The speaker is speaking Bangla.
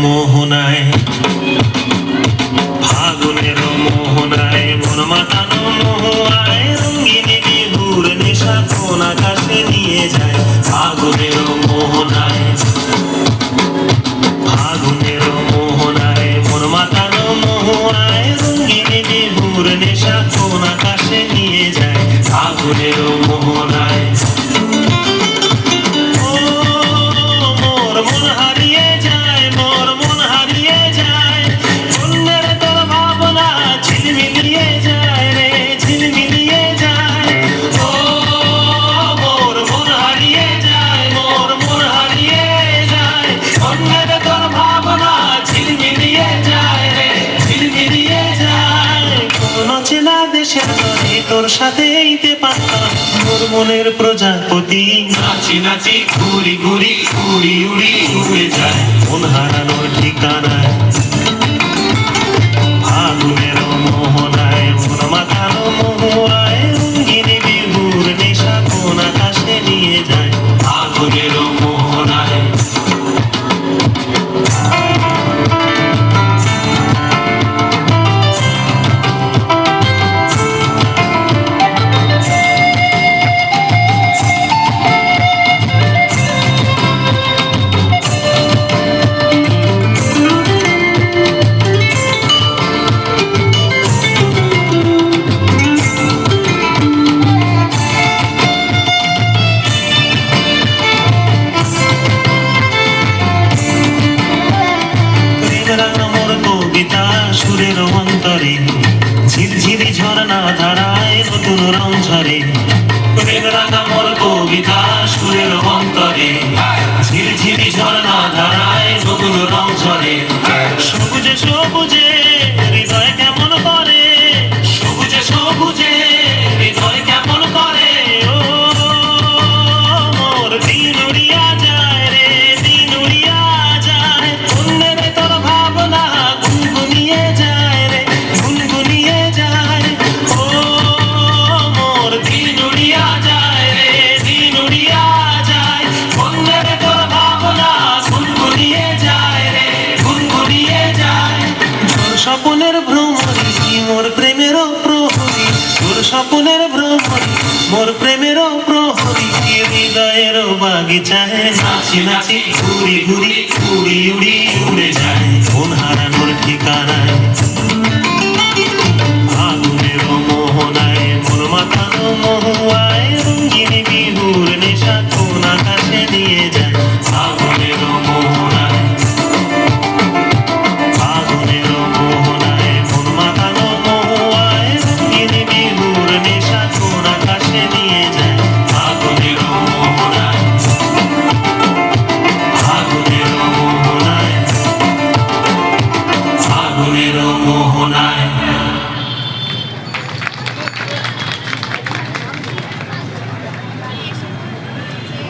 মোহনায়, ফাগুনের মোহনায় মন মাতানো মোহনায় রঙিনী বিহুর নেশা কোন আকাশে নিয়ে যায়। ফাগুনের মোহনায়, ফাগুনের মোহনায় মন মাতানো মোহনায় রঙিনী বিহুর নেশা কোন আকাশে নিয়ে যায়। ফাগুনের মোহনায় তোর সাথে এইতে পারতাম মোর মনের প্রজাপতি, নাচি নাচি ঘুরি ঘুরি উড়ি উড়ি উড়ে যায় মন হারানোর ঠিকানায়। ফাগুনের মোহনায় মন মাতানো মোহনায় রঙিনী বিহুর নেশা কোন আকাশে নিয়ে যায়। ফাগুনের মোহনায় সুরের অন্তরে ঝিরঝিরি ঝরনা ধারায় নতুন রং ঝরে। প্রেম রাঙা মোর কবিতা সুরের অন্তরে ঝিরঝিরি ঝরনা ধারায় নতুন রং ঝরে। সবুজে সবুজে হৃদয় কেমন করে, সবুজে সবুজে হৃদয় কেমন করে। ও মোর দিন উড়িয়া যায় রে, দিন উড়িয়া যায় অন্যের তোর ভাবনা গুনগুনিয়ে যায় রে, গুনগুনিয়ে যায়। ও মোর দিন উড়িয়া যায় রে, দিন উড়িয়া যায় অন্যের তোর ভাবনা গুনগুনিয়ে যায় রে, গুনগুনিয়ে যায়। তোর স্বপ্নের ভ্রমরি মোর প্রেমেরও প্রহরী, তোর স্বপ্নের ভ্রমরি মোর প্রেমেরও প্রহরী হৃদয়ের বাগিচায় নাচি নাচি ঘুরি ঘুরি উড়ি উড়ি উড়ে যায় মন হারানোর ঠিকানায়। ফাগুনের মোহনায় মন মাতানো মোহনায় রঙিনী বিহুর নেশা কোন আকাশে